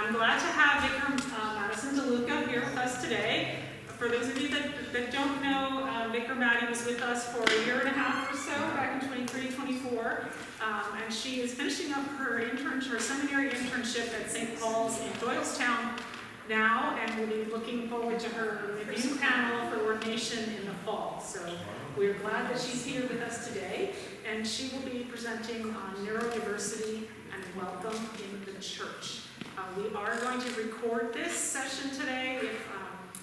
I'm glad to have Vicar Madison DeLuca here with us today. For those of you that don't know, Vicar Maddie was with us for a year and a half or so, back in 23-24, and she is finishing up her seminary internship at St. Paul's in Doylestown now, and we'll be looking forward to her review panel for ordination in the fall. So we're glad that she's here with us today, and she will be presenting on neurodiversity and welcome in the church. We are going to record this session today,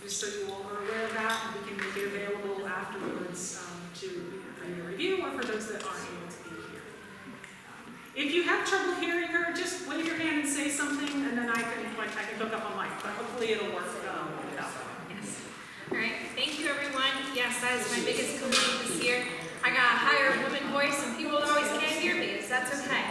just so you all are aware of that, and we can make it available afterwards for your review or for those that aren't able to be here. If you have trouble hearing her, just wave your hand and say something, and then I can hook up a mic, but hopefully it'll work without that. Yes. All right. Thank you, everyone. Yes, that is my biggest complaint this year. I got a higher woman voice, and people always can't hear me, so that's okay.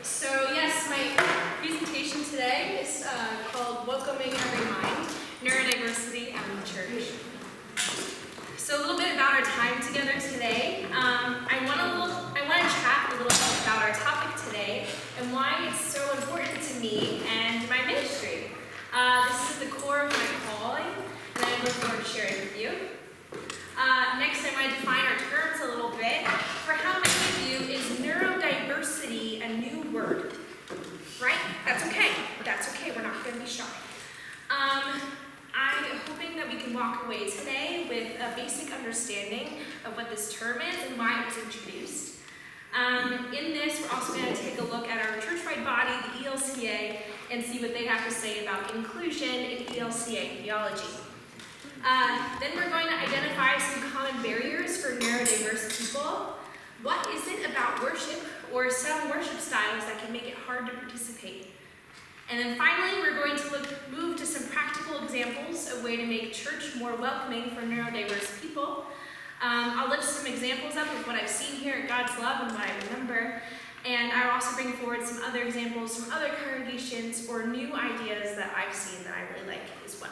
So yes, my presentation today is called Welcoming Every Mind, Neurodiversity and the Church. So a little bit about our time together today. I want to chat a little bit about our topic today and why it's so important to me and my ministry. This is the core of my calling, and I look forward to sharing with you. Next, I want to define our terms a little bit. For how many of you is neurodiversity a new word? Right? That's okay. That's okay. We're not going to be shy. I'm hoping that we can walk away today with a basic understanding of what this term is and why it was introduced. In this, we're also going to take a look at our church-wide body, the ELCA, and see what they have to say about inclusion in ELCA theology. Then we're going to identify some common barriers for neurodiverse people. What is it about worship or some worship styles that can make it hard to participate? And then finally, we're going to move to some practical examples of way to make church more welcoming for neurodiverse people. I'll lift some examples up of what I've seen here at God's Love and what I remember. And I'll also bring forward some other examples from other congregations or new ideas that I've seen that I really like as well.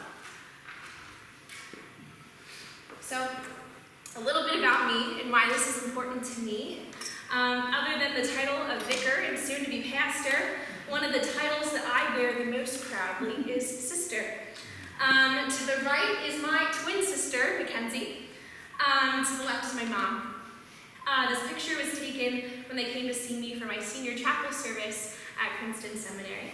So, a little bit about me and why this is important to me. Other than the title of vicar and soon to be pastor, one of the titles that I wear the most proudly is sister. To the right is my twin sister, Mackenzie. To the left is my mom. This picture was taken when they came to see me for my senior chapel service at Princeton Seminary.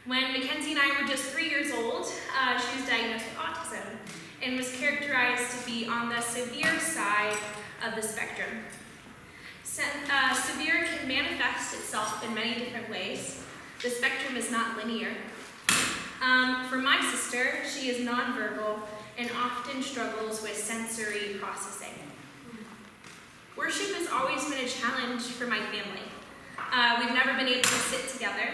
When Mackenzie and I were just 3 years old, she was diagnosed with autism and was characterized to be on the severe side of the spectrum. Severe can manifest itself in many different ways. The spectrum is not linear. For my sister, she is nonverbal and often struggles with sensory processing. Worship has always been a challenge for my family. We've never been able to sit together.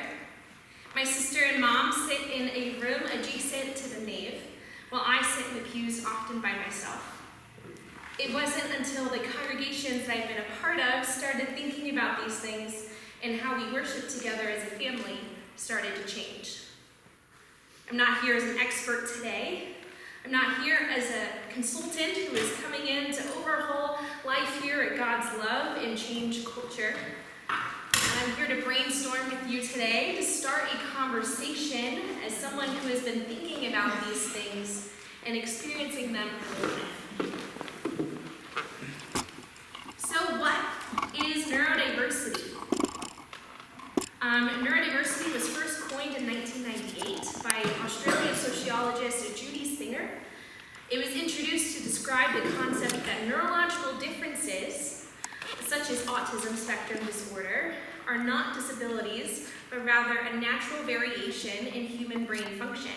My sister and mom sit in a room adjacent to the nave, while I sit in the pews often by myself. It wasn't until the congregations that I've been a part of started thinking about these things and how we worship together as a family started to change. I'm not here as an expert today. I'm not here as a consultant who is coming in to overhaul life here at God's Love and change culture. I'm here to brainstorm with you today to start a conversation as someone who has been thinking about these things and experiencing them for a little bit. So what is neurodiversity? Neurodiversity was first coined in 1998 by Australian sociologist Judy Singer. It was introduced to describe the concept that neurological differences, such as autism spectrum disorder, are not disabilities, but rather a natural variation in human brain function.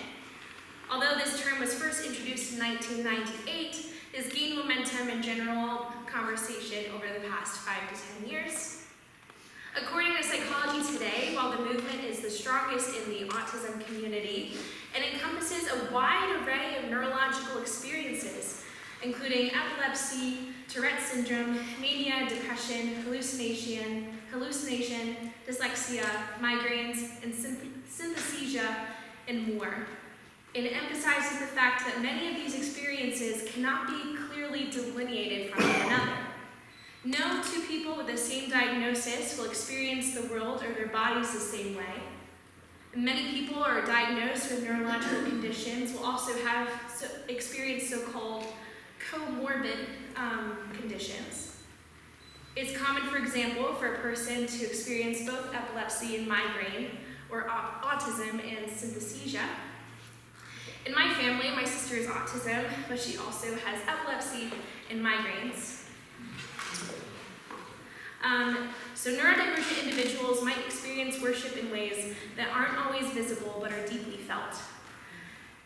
Although this term was first introduced in 1998, it has gained momentum in general conversation over the past 5 to 10 years. According to Psychology Today, while the movement is the strongest in the autism community, it encompasses a wide array of neurological experiences, including epilepsy, Tourette syndrome, mania, depression, hallucination, dyslexia, migraines, and synesthesia, and more. It emphasizes the fact that many of these experiences cannot be clearly delineated from one another. No two people with the same diagnosis will experience the world or their bodies the same way. Many people are diagnosed with neurological conditions will also have experience so-called comorbid conditions. It's common, for example, for a person to experience both epilepsy and migraine, or autism and synesthesia. In my family, my sister has autism, but she also has epilepsy and migraines. So neurodivergent individuals might experience worship in ways that aren't always visible but are deeply felt.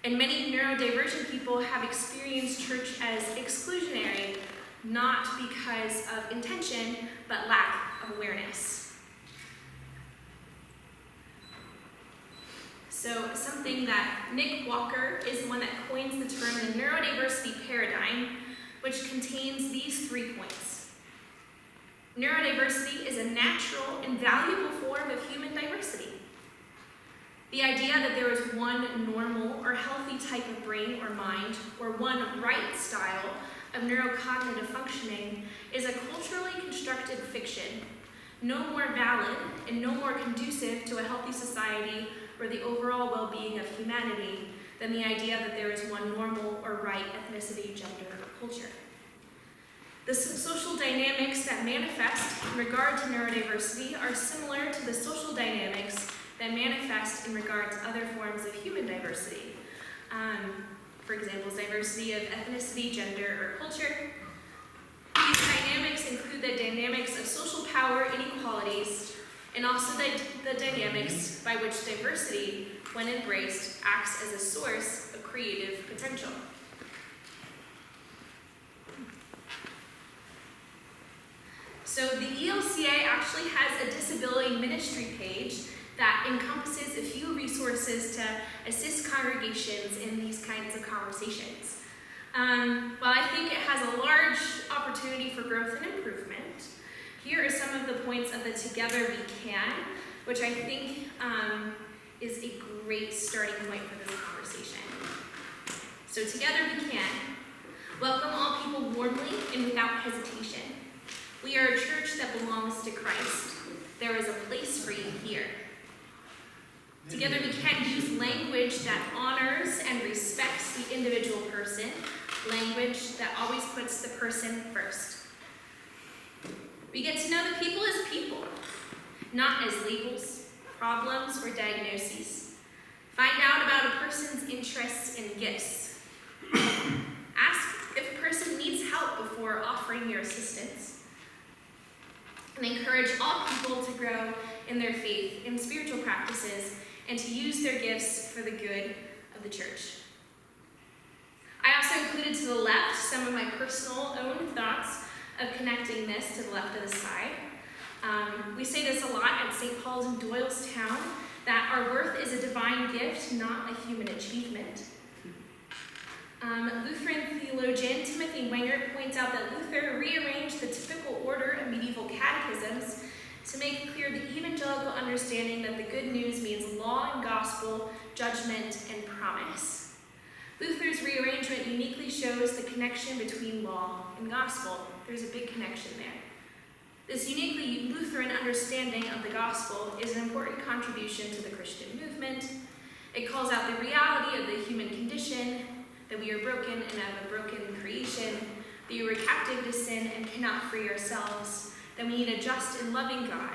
And many neurodivergent people have experienced church as exclusionary, not because of intention, but lack of awareness. So something that Nick Walker is the one that coins the term the neurodiversity paradigm, which contains these 3 points. Neurodiversity is a natural and valuable form of human diversity. The idea that there is one normal or healthy type of brain or mind, or one right style of neurocognitive functioning, is a culturally constructed fiction, no more valid and no more conducive to a healthy society or the overall well-being of humanity than the idea that there is one normal or right ethnicity, gender, or culture. The social dynamics that manifest in regard to neurodiversity are similar to the social dynamics that manifest in regard to other forms of human diversity. For example, diversity of ethnicity, gender, or culture. These dynamics include the dynamics of social power inequalities, and also the dynamics by which diversity, when embraced, acts as a source of creative potential. So the ELCA actually has a disability ministry page that encompasses a few resources to assist congregations in these kinds of conversations. While I think it has a large opportunity for growth and improvement, here are some of the points of the Together We Can, which I think is a great starting point for this conversation. So Together We Can. Welcome all people warmly and without hesitation. We are a church that belongs to Christ. There is a place for you here. Together we can use language that honors and respects the individual person, language that always puts the person first. We get to know the people as people, not as labels, problems, or diagnoses. Find out about a person's interests and gifts. Ask if a person needs help before offering your assistance. And encourage all people to grow in their faith and spiritual practices and to use their gifts for the good of the church. I also included to the left some of my personal own thoughts of connecting this to the left of the slide. We say this a lot at St. Paul's in Doylestown, that our worth is a divine gift, not a human achievement. Lutheran theologian Timothy Wenger points out that Luther rearranged the typical order of medieval catechisms to make clear the evangelical understanding that the good news means law and gospel, judgment and promise. Luther's rearrangement uniquely shows the connection between law and gospel. There's a big connection there. This uniquely Lutheran understanding of the gospel is an important contribution to the Christian movement. It calls out the reality of the human condition, that we are broken and have a broken creation, that we were captive to sin and cannot free ourselves, that we need a just and loving God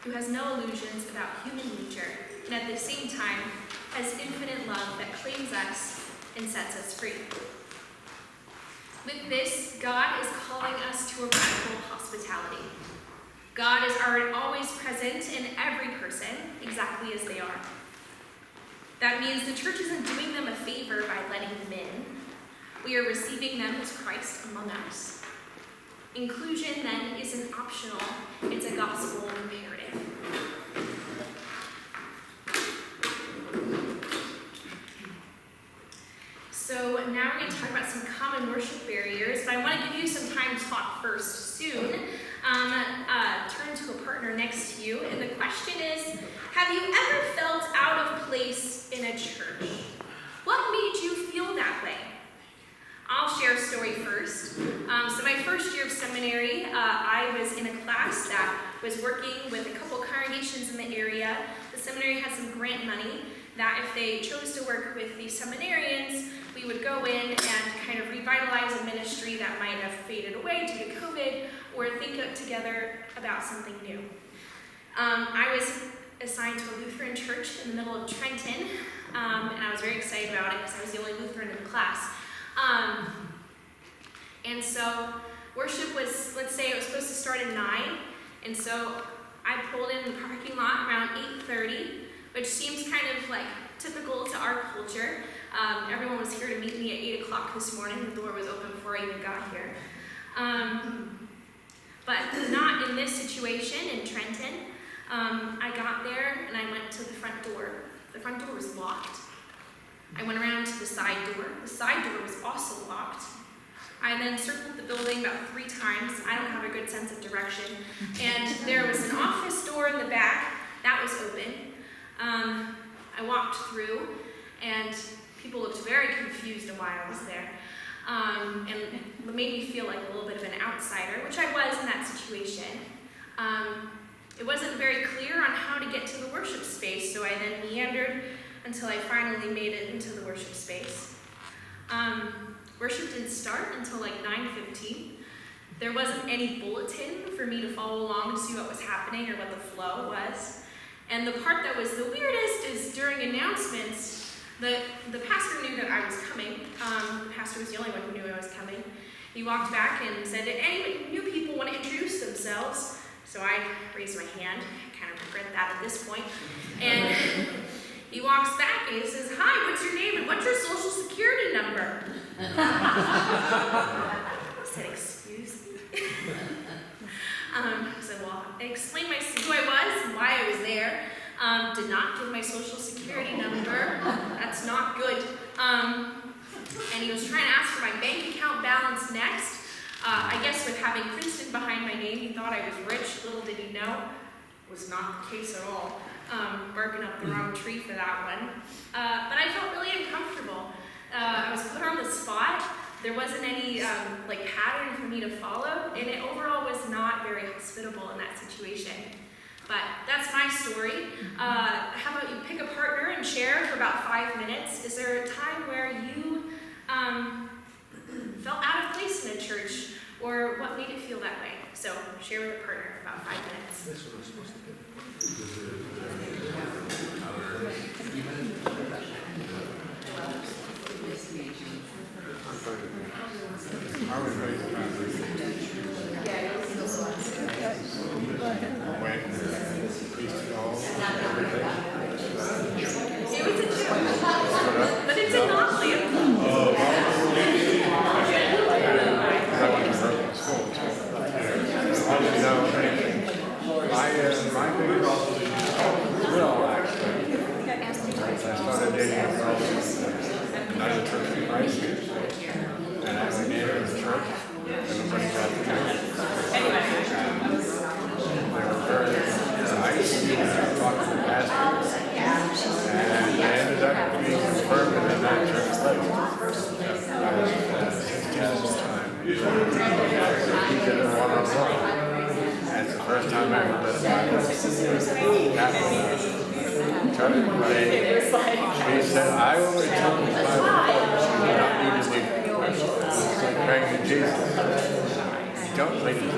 who has no illusions about human nature and at the same time has infinite love that claims us and sets us free. With this, God is calling us to a radical hospitality. God is always present in every person, exactly as they are. That means the church isn't doing them a favor by letting them in. We are receiving them as Christ among us. Inclusion, then, isn't optional. It's a gospel imperative. So now we're going to talk about some common worship barriers, but I want to give you some time to talk first soon. Turn to a partner next to you, and the question is, have you ever felt out of place in a church? What made you feel that way? I'll share a story first. So my first year of seminary, I was in a class that was working with a couple congregations in the area. The seminary had some grant money that if they chose to work with the seminarians, we would go in and kind of revitalize a ministry that might have faded away due to COVID, or think together about something new. I was assigned to a Lutheran church in the middle of Trenton, and I was very excited about it because I was the only Lutheran in the class. And so worship was, let's say it was supposed to start at 9, and so I pulled in the parking lot around 8:30, which seems kind of like typical to our culture. Everyone was here to meet me at 8 o'clock this morning. The door was open before I even got here. But not in this situation in Trenton. I got there and I went to the front door. The front door was locked. I went around to the side door. The side door was also locked. I then circled the building about 3 times. I don't have a good sense of direction. And there was an office door in the back. That was open. I walked through, and people looked very confused on why I was there. And it made me feel like a little bit of an outsider, which I was in that situation. It wasn't very clear on how to get to the worship space, so I then meandered until I finally made it into the worship space. Worship didn't start until like 9:15. There wasn't any bulletin for me to follow along to see what was happening or what the flow was. And the part that was the weirdest is during announcements, the pastor knew that I was coming. The pastor was the only one who knew I was coming. He walked back and said, "Did any new people want to introduce themselves?" So I raised my hand. I kind of regret that at this point. And he walks back and he says, "Hi, what's your name and what's your social security number?" I said, "Excuse me." I said, well, I explained who I was and why I was there. Did not give my social security number. That's not good. And he was trying to ask for my bank account balance next. I guess with having Princeton behind my name, he thought I was rich. Little did he know, was not the case at all. Barking up the wrong tree for that one. But I felt really uncomfortable. I was put on the spot. There wasn't any pattern for me to follow, and it overall was not very hospitable in that situation. But that's my story. How about you pick a partner and share for about 5 minutes? Is there a time where you felt out of place in a church, or what made it feel that way? So share with a partner for about 5 minutes. That's what I'm supposed to do. I was raised It was a joke, but it did not land. I started dating a girl not in the church in Christ, and I went in the church, everybody got the church. They were very nice, and talked to the pastor, and I ended up being confirmed in that church place. I was 16 at the time. He did it one-on-one. That's the first time I ever did that. He said, "I will return the Bible, not you to leave it." It's like praying to Jesus. You don't leave it. You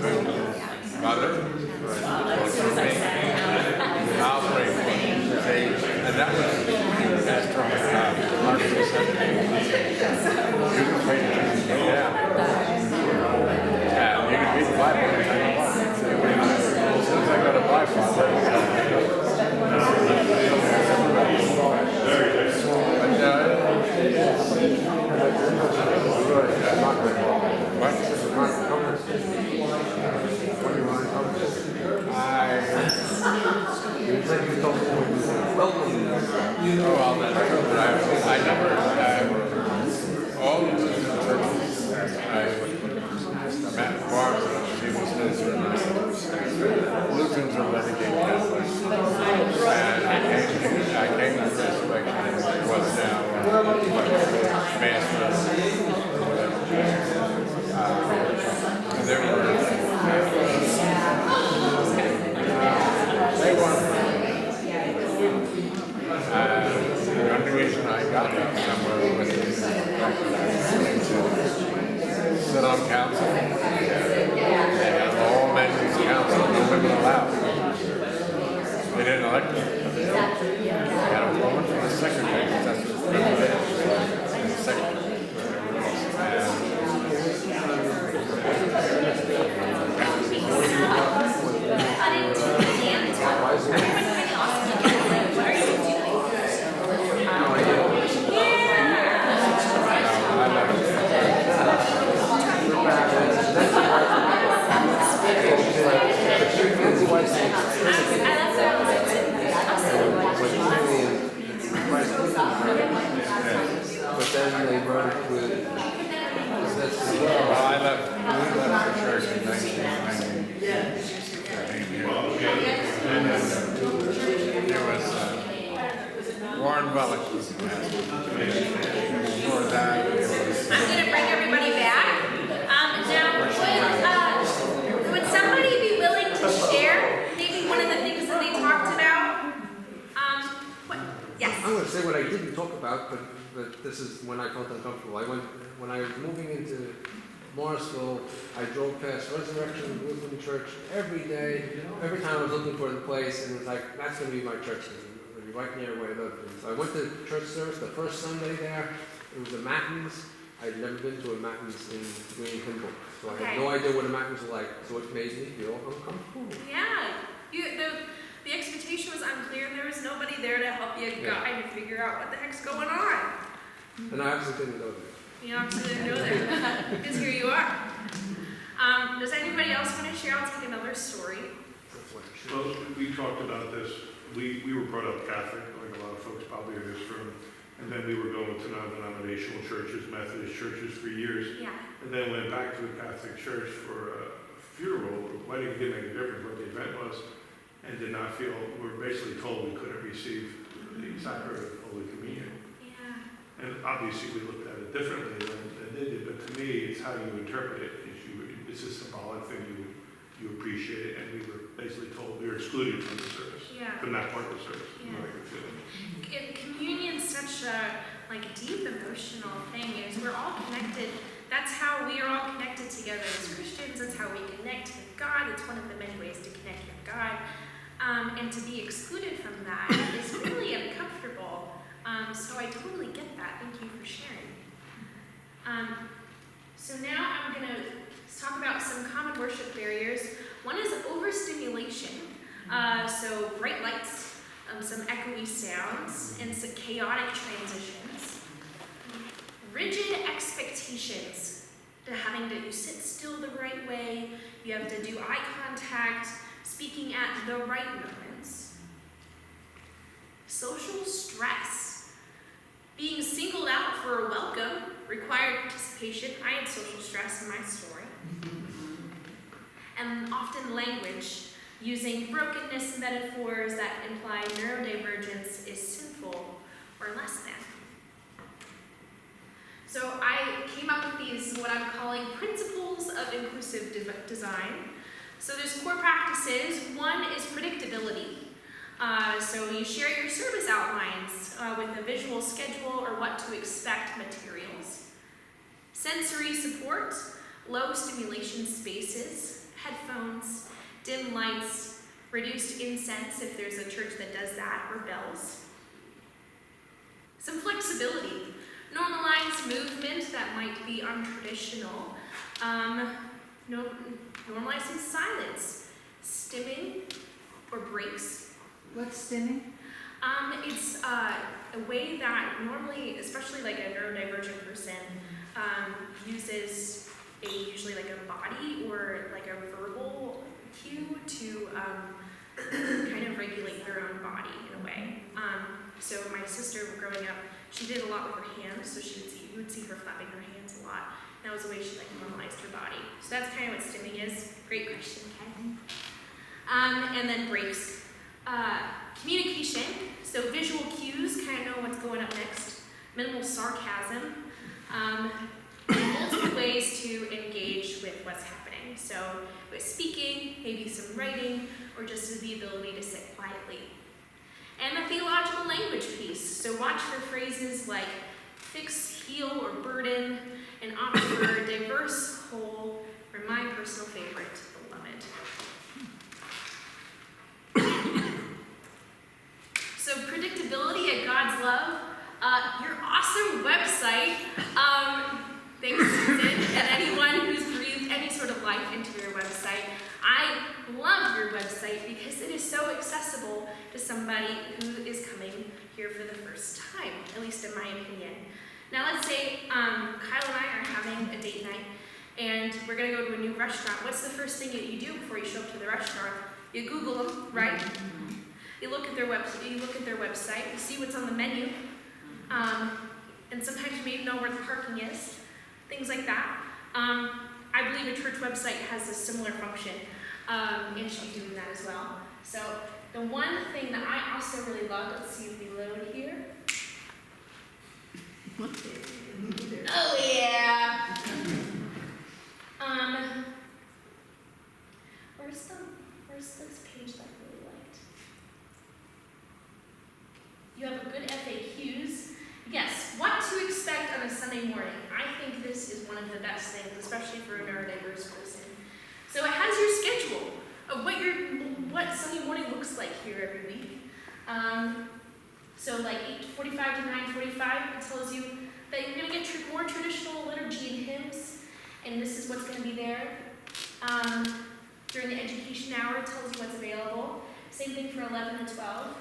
pray to your mother, or for me, and I'll pray for you. And that was Pastor Mark said, "You can pray to Jesus. Yeah. You can read the Bible anytime you want." As soon as I got a Bible, I never, all of the churches, I met farms, she was Lutherans are renegade Catholics. And I came to this election, was now Mass, and there were, they weren't, got out somewhere with to sit on council. They had all men's council, no women allowed. They didn't elect them. They had a woman for the secretary, because that's what the secretary. But then they merged with. Well, we left the church in 1990. And then there was Warren Wellick was the pastor. Before that, it was. I'm going to bring everybody back. Now, would somebody be willing to share maybe one of the things that they talked about? Yes. I'm going to say what I didn't talk about, but this is when I felt uncomfortable. When I was moving into Morrisville, I drove past Resurrection Lutheran Church every day. Every time I was looking for the place, and it was like, that's going to be my church. It's going to be right near where I live. And so I went to church service the first Sunday there. It was a Matins. I'd never been to a Matins in Green Kimball, so I had no idea what a Matins was like. So it made me feel uncomfortable. Yeah. The expectation was unclear, and there was nobody there to help you guide and figure out what the heck's going on. And I obviously didn't go there. You obviously didn't go there, because here you are. Does anybody else want to share? I'll take another story. That's what I should. Well, we talked about this. We were brought up Catholic, like a lot of folks probably in this room. And then we were going to non-denominational churches, Methodist churches for years. Yeah. And then went back to a Catholic church for a funeral. The wedding didn't make a difference what the event was. And did not feel, we were basically told we couldn't receive the sacrament of Holy Communion. Yeah. And obviously we looked at it differently than they did, but to me, it's how you interpret it. It's a symbolic thing, you appreciate it, and we were basically told we were excluded from the service, from that part of the service. Yeah. Not a good feeling. Communion's such a deep emotional thing. Is we're all connected. That's how we are all connected together as Christians. That's how we connect with God. It's one of the many ways to connect with God. And to be excluded from that is really uncomfortable. So I totally get that. Thank you for sharing. So now I'm going to talk about some common worship barriers. One is overstimulation. So bright lights, some echoey sounds, and some chaotic transitions. Rigid expectations. Having to sit still the right way. You have to do eye contact. Speaking at the right moments. Social stress. Being singled out for a welcome required participation. I had social stress in my story. And often language, using brokenness metaphors that imply neurodivergence is sinful or less than. So I came up with these, what I'm calling principles of inclusive design. So there's core practices. One is predictability. So you share your service outlines with a visual schedule or what to expect materials. Sensory support, low stimulation spaces, headphones, dim lights, reduced incense if there's a church that does that, or bells. Some flexibility. Normalize movement that might be untraditional. Normalizing silence, stimming, or breaks. What's stimming? It's a way that normally, especially like a neurodivergent person, uses usually like a body or like a verbal cue to kind of regulate their own body in a way. So my sister growing up, she did a lot with her hands, so you would see her flapping her hands a lot. And that was the way she normalized her body. So that's kind of what stimming is. Great question, Ken. And then breaks. Communication, so visual cues, kind of know what's going up next. Minimal sarcasm. Multiple ways to engage with what's happening. So with speaking, maybe some writing, or just the ability to sit quietly. And the theological language piece. So watch for phrases like fix, heal, or burden, and opt for diverse, whole, or my personal favorite, beloved. So predictability at God's love. Your awesome website. Thanks, Susan, and anyone who's breathed any sort of life into your website. I love your website because it is so accessible to somebody who is coming here for the first time, at least in my opinion. Now let's say Kyle and I are having a date night and we're gonna go to a new restaurant. What's the first thing that you do before you show up to the restaurant? You Google them, right? You look at their website, you see what's on the menu, and sometimes you may know where the parking is, things like that. I believe a church website has a similar function, and should be doing that as well. So the one thing that I also really love, let's see if we load here. Oh yeah. Where's this page that I really liked? You have a good FAQs. Yes, what to expect on a Sunday morning. I think this is one of the best things, especially for a neurodiverse person. So it has your schedule of what Sunday morning looks like here every week. So like 8:45 to 9:45, it tells you that you're going to get more traditional liturgy and hymns, and this is what's going to be there. During the education hour, it tells you what's available. Same thing for 11 to 12.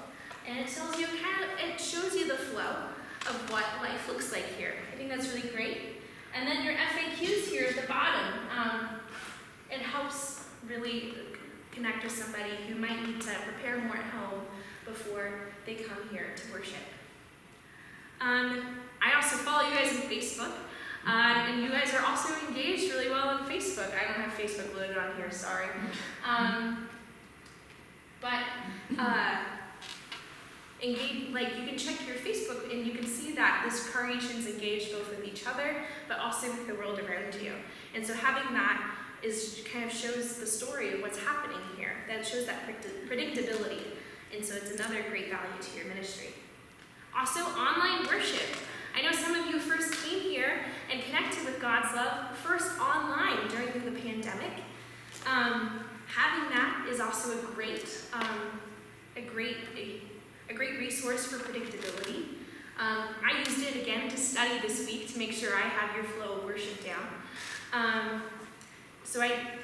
And it tells you it shows you the flow of what life looks like here. I think that's really great. And then your FAQs here at the bottom, it helps really connect with somebody who might need to prepare more at home before they come here to worship. I also follow you guys on Facebook, and you guys are also engaged really well on Facebook. I don't have Facebook loaded on here, sorry. Engage, like you can check your Facebook and you can see that this congregation's engaged both with each other, but also with the world around you. And so having that kind of shows the story of what's happening here. That shows that predictability. And so it's another great value to your ministry. Also, online worship. I know some of you first came here and connected with God's love first online during the pandemic. Having that is also a great resource for predictability. I used it again to study this week to make sure I have your flow of worship down.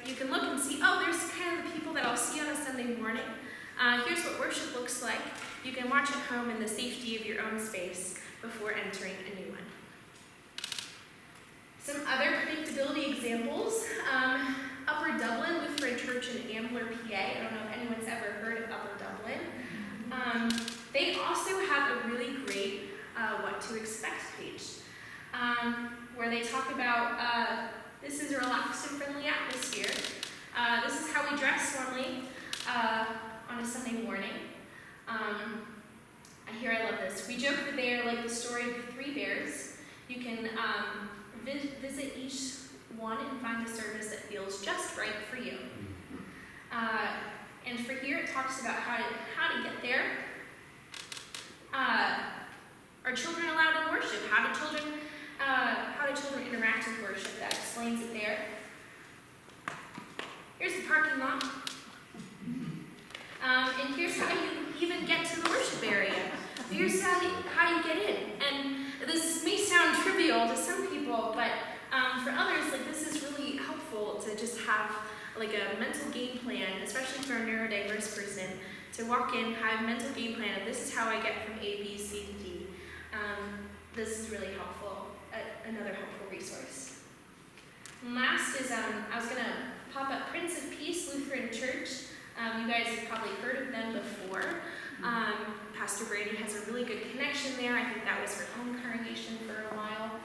You can look and see, oh, there's kind of the people that I'll see on a Sunday morning. Here's what worship looks like. You can watch at home in the safety of your own space before entering a new one. Some other predictability examples. Upper Dublin Lutheran Church in Ambler, PA. I don't know if anyone's ever heard of Upper Dublin. They also have a really great what to expect page, where they talk about this is a relaxed and friendly atmosphere. This is how we dress normally on a Sunday morning. I love this. We joke that they are like the story of 3 bears. You can visit each one and find a service that feels just right for you. And for here, it talks about how to get there. Are children allowed in worship? How do children interact with worship? That explains it there. Here's the parking lot. And here's how you even get to the worship area. Here's how you get in. And this may sound trivial to some people, but for others, like this is really helpful to just have like a mental game plan, especially for a neurodiverse person, to walk in, have a mental game plan of this is how I get from A, B, C, to D. This is really helpful, another helpful resource. And last is, I was going to pop up Prince of Peace Lutheran Church. You guys have probably heard of them before. Pastor Brady has a really good connection there. I think that was her own congregation for a while.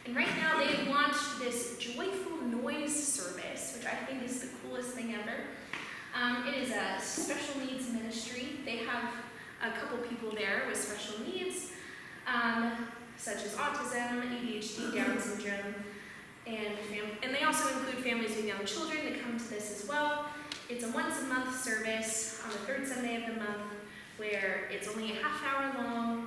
And right now they have launched this joyful noise service, which I think is the coolest thing ever. It is a special needs ministry. They have a couple people there with special needs, such as autism, ADHD, Down syndrome, and they also include families with young children that come to this as well. It's a once-a-month service on the 3rd Sunday of the month, where it's only a half hour long.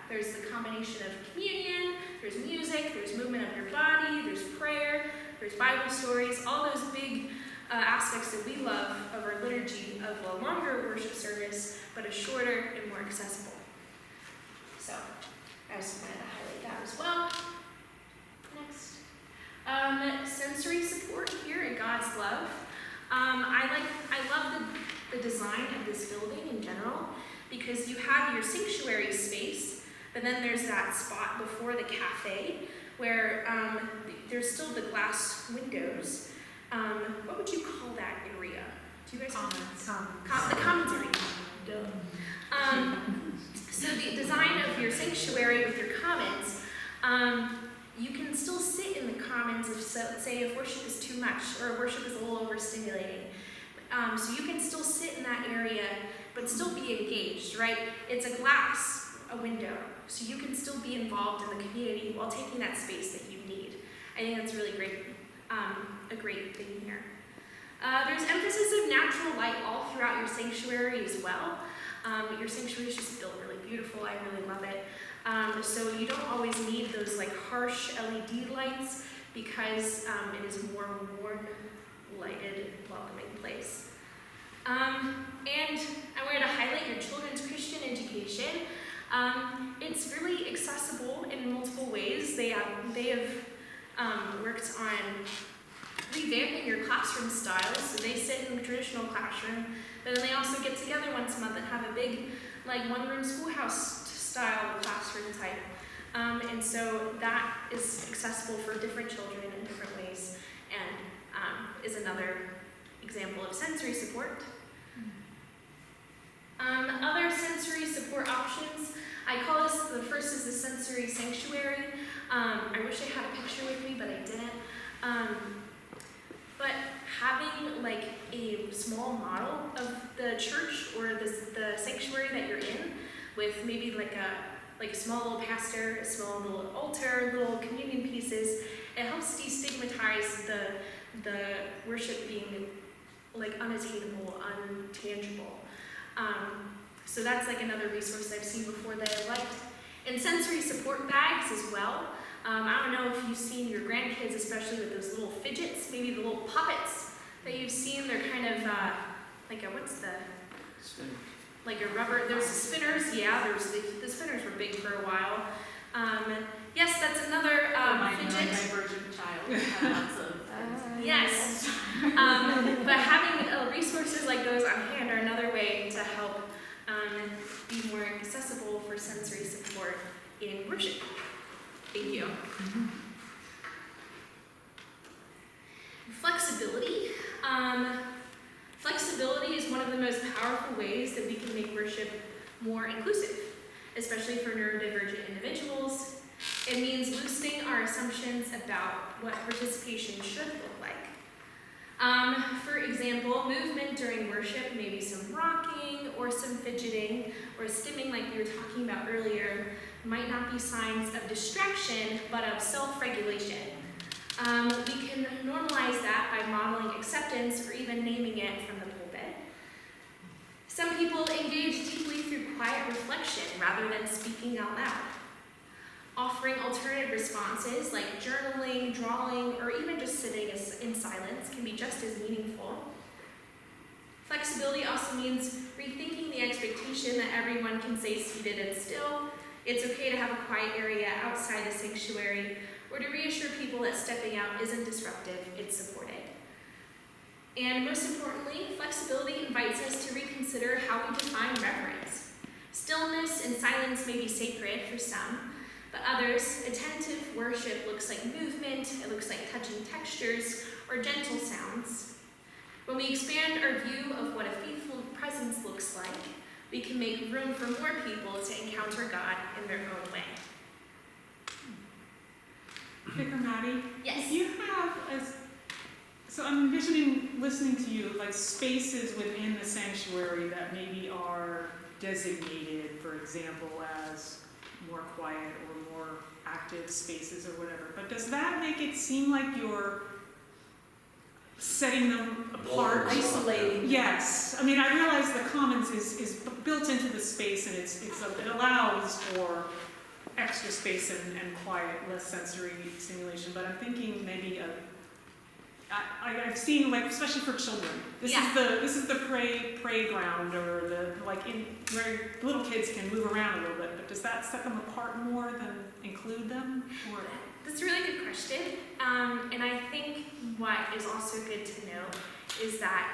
There's the combination of communion, there's music, there's movement of your body, there's prayer, there's Bible stories, all those big aspects that we love of our liturgy, of a longer worship service, but a shorter and more accessible. So, I just wanted to highlight that as well. Next. Sensory support here at God's Love. I love the design of this building in general, because you have your sanctuary space, but then there's that spot before the cafe where there's still the glass windows. What would you call that area? Do you guys know? The commons area. So the design of your sanctuary with your commons, you can still sit in the commons say if worship is too much or worship is a little overstimulating. So you can still sit in that area but still be engaged, right? It's a window, so you can still be involved in the community while taking that space that you need. I think that's really great, a great thing here. There's emphasis of natural light all throughout your sanctuary as well. Your sanctuary is just built really beautiful. I really love it. So you don't always need those like harsh LED lights because it is a more warm, lighted, welcoming place. And I wanted to highlight your children's Christian education. It's really accessible in multiple ways. They have worked on revamping your classroom styles, so they sit in the traditional classroom, but then they also get together once a month and have a big, like, one-room schoolhouse style classroom type. And so that is accessible for different children in different ways, and is another example of sensory support. Other sensory support options, I call this, the first is the sensory sanctuary. I wish I had a picture with me, but I didn't. But having like a small model of the church or the sanctuary that you're in, with maybe like a small little pastor, a small little altar, little communion pieces, it helps destigmatize the worship being like unattainable, untangible. So that's like another resource I've seen before that I liked. And sensory support bags as well. I don't know if you've seen your grandkids, especially with those little fidgets, maybe the little puppets that you've seen. They're kind of like a, what's the? Spinners. Like a rubber, there's the spinners, yeah, the spinners were big for a while. Yes, that's another fidget. Neurodivergent child had lots of Yes, but having resources like those on hand are another way to help be more accessible for sensory support in worship. Thank you. Flexibility. Flexibility is one of the most powerful ways that we can make worship more inclusive, especially for neurodivergent individuals. It means loosening our assumptions about what participation should look like. For example, movement during worship, maybe some rocking or some fidgeting or stimming like we were talking about earlier, might not be signs of distraction, but of self-regulation. We can normalize that by modeling acceptance or even naming it from the pulpit. Some people engage deeply through quiet reflection rather than speaking out loud. Offering alternative responses like journaling, drawing, or even just sitting in silence can be just as meaningful. Flexibility also means rethinking the expectation that everyone can stay seated and still. It's okay to have a quiet area outside the sanctuary, or to reassure people that stepping out isn't disruptive, it's supported. And most importantly, flexibility invites us to reconsider how we define reverence. Stillness and silence may be sacred for some, but others, attentive worship looks like movement, it looks like touching textures, or gentle sounds. When we expand our view of what a faithful presence looks like, we can make room for more people to encounter God in their own way. Vicar Maddie? Yes. If you have so I'm envisioning, listening to you, like spaces within the sanctuary that maybe are designated, for example, as more quiet or more active spaces or whatever. But does that make it seem like you're setting them apart? Isolating. Yes. I mean, I realize the commons is built into the space, and it allows for extra space and quiet, less sensory stimulation, but I'm thinking maybe I've seen, like, especially for children, this is the playground, or the, like, in where little kids can move around a little bit, but does that set them apart more than include them? Or That's a really good question. And I think what is also good to know is that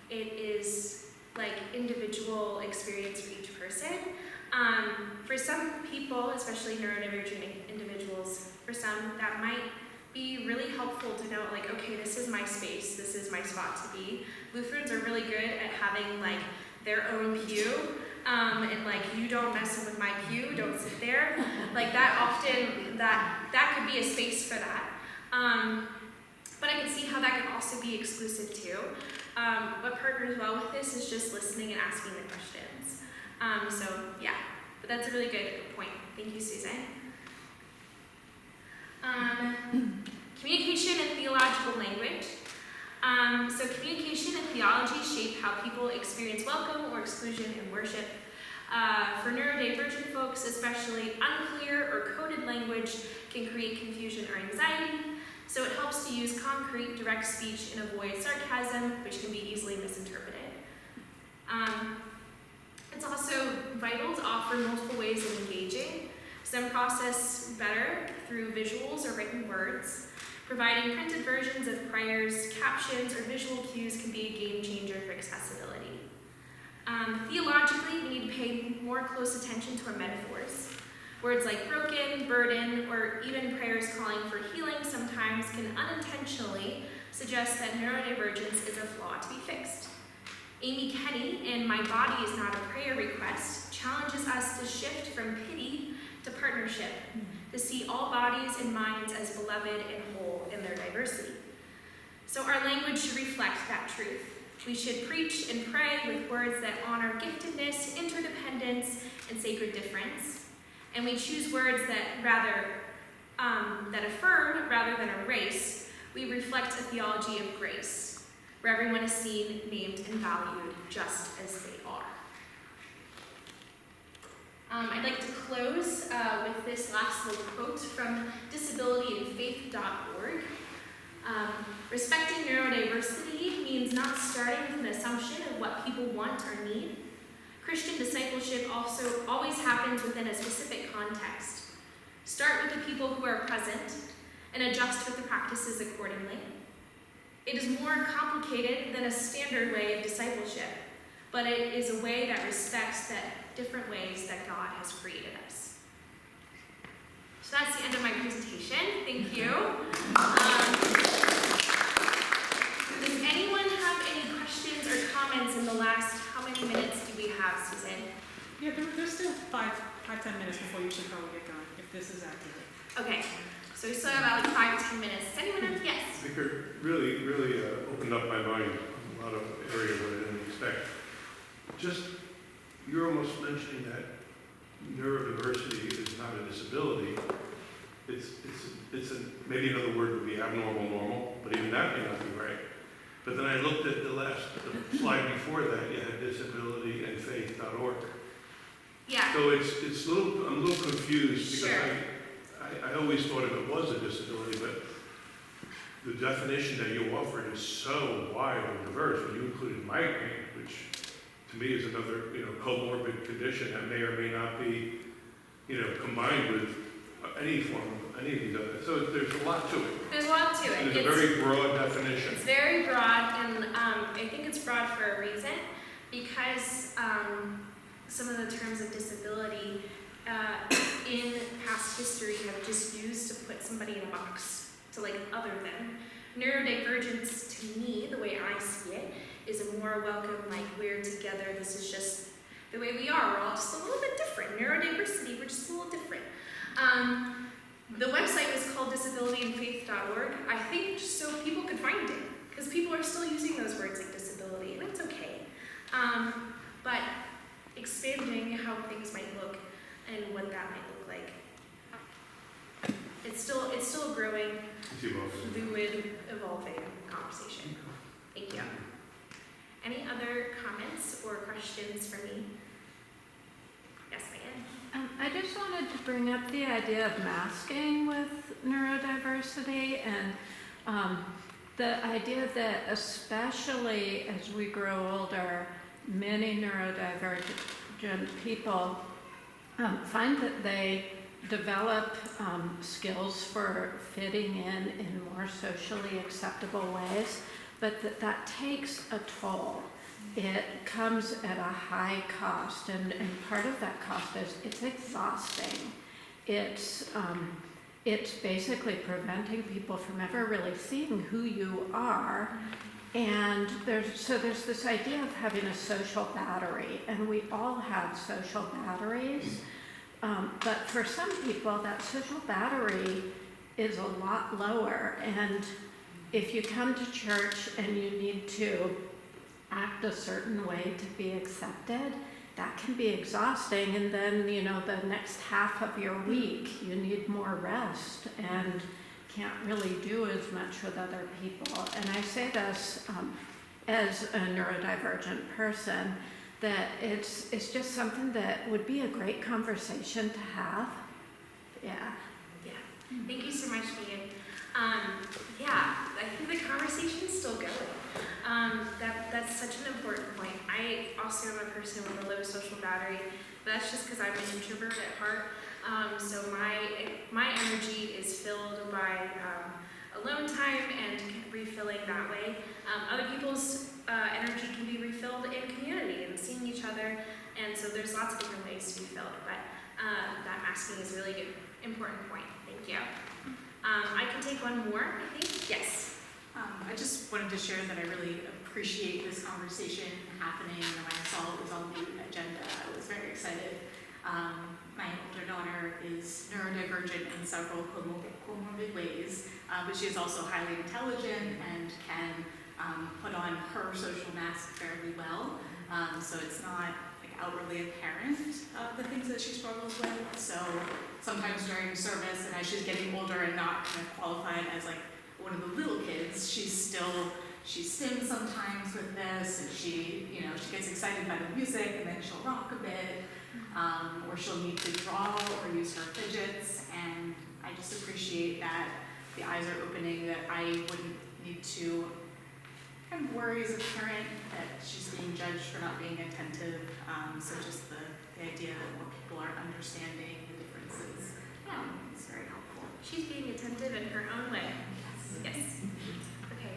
it is like individual experience for each person. For some people, especially neurodivergent individuals, for some that might be really helpful to know, like, okay, this is my space, this is my spot to be. Lutherans are really good at having like their own pew, and like, you don't mess with my pew, don't sit there. Like that often, that could be a space for that. But I can see how that could also be exclusive too. What partners well with this is just listening and asking the questions. So yeah, but that's a really good point. Thank you, Susan. Communication and theological language. So communication and theology shape how people experience welcome or exclusion in worship. For neurodivergent folks, especially, unclear or coded language can create confusion or anxiety. So it helps to use concrete, direct speech and avoid sarcasm, which can be easily misinterpreted. It's also vital to offer multiple ways of engaging. Some process better through visuals or written words. Providing printed versions of prayers, captions, or visual cues can be a game changer for accessibility. Theologically, we need to pay more close attention to our metaphors. Words like broken, burden, or even prayers calling for healing sometimes can unintentionally suggest that neurodivergence is a flaw to be fixed. Amy Kenny in My Body Is Not a Prayer Request challenges us to shift from pity to partnership, to see all bodies and minds as beloved and whole in their diversity. So our language should reflect that truth. We should preach and pray with words that honor giftedness, interdependence, and sacred difference. And we choose words that that affirm rather than erase. We reflect a theology of grace, where everyone is seen, named, and valued just as they are. I'd like to close with this last little quote from disabilityandfaith.org. Respecting neurodiversity means not starting with an assumption of what people want or need. Christian discipleship also always happens within a specific context. Start with the people who are present and adjust with the practices accordingly. It is more complicated than a standard way of discipleship, but it is a way that respects that different ways that God has created us. So that's the end of my presentation. Thank you. Does anyone have any questions or comments in the last, how many minutes do we have, Susan? yeah, there's still 5-10 minutes before you should probably get going, if this is accurate. Okay, so we still have about like 5-10 minutes. Does anyone have, yes? Vicar really opened up my mind in a lot of areas that I didn't expect. Just, you're almost mentioning that neurodiversity is not a disability. It's maybe another word would be abnormal normal, but even that may not be right. But then I looked at the slide before that, you had disabilityandfaith.org. Yeah. So I'm a little confused because Sure. I always thought of it was a disability, but the definition that you offered is so wide and diverse. When you included migraine, which to me is another, comorbid condition that may or may not be, combined with any form of any of these other. So there's a lot to it. There's a lot to it. It's a very broad definition. It's very broad, and I think it's broad for a reason, because some of the terms of disability in past history have just used to put somebody in a box, to like other than. Neurodivergence, to me, the way I see it, is a more welcome, like we're together, this is just the way we are, we're all just a little bit different. Neurodiversity, we're just a little different. The website was called disabilityandfaith.org, I think just so people could find it, because people are still using those words like disability, and it's okay. But expanding how things might look and what that might look like. It's still a growing, fluid, evolving conversation. Thank you. Any other comments or questions for me? Yes, Megan? I just wanted to bring up the idea of masking with neurodiversity and the idea that especially as we grow older, many neurodivergent people find that they develop skills for fitting in more socially acceptable ways, but that takes a toll. It comes at a high cost, and part of that cost is it's exhausting. It's basically preventing people from ever really seeing who you are. And there's this idea of having a social battery, and we all have social batteries. But for some people, that social battery is a lot lower. And if you come to church and you need to act a certain way to be accepted, that can be exhausting. And then, the next half of your week, you need more rest and can't really do as much with other people. And I say this as a neurodivergent person, that it's just something that would be a great conversation to have. Yeah. Thank you so much, Megan. I think the conversation's still going. That's such an important point. I also am a person with a low social battery. That's just because I'm an introvert at heart. So my energy is filled by alone time and refilling that way. Other people's energy can be refilled in community and seeing each other, and so there's lots of different ways to be filled, but that masking is a really good, important point. Thank you. I can take one more, I think. Yes. I just wanted to share that I really appreciate this conversation happening, and when I saw it was on the agenda, I was very excited. My older daughter is neurodivergent in several comorbid ways, but she is also highly intelligent and can put on her social mask fairly well. So it's not outwardly apparent the things that she struggles with. So sometimes during service, and as she's getting older and not kind of qualified as one of the little kids, she sings sometimes with this, and she gets excited by the music, and then she'll rock a bit. Or she'll need to draw or use her fidgets, and I just appreciate that the eyes are opening, that I wouldn't need to kind of worry as a parent that she's being judged for not being attentive. So just the idea that more people are understanding the differences is very helpful. She's being attentive in her own way. Yes. Okay.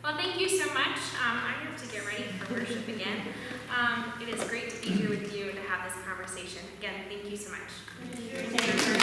Well, thank you so much. I have to get ready for worship again. It is great to be here with you and to have this conversation. Again, thank you so much. Thank you.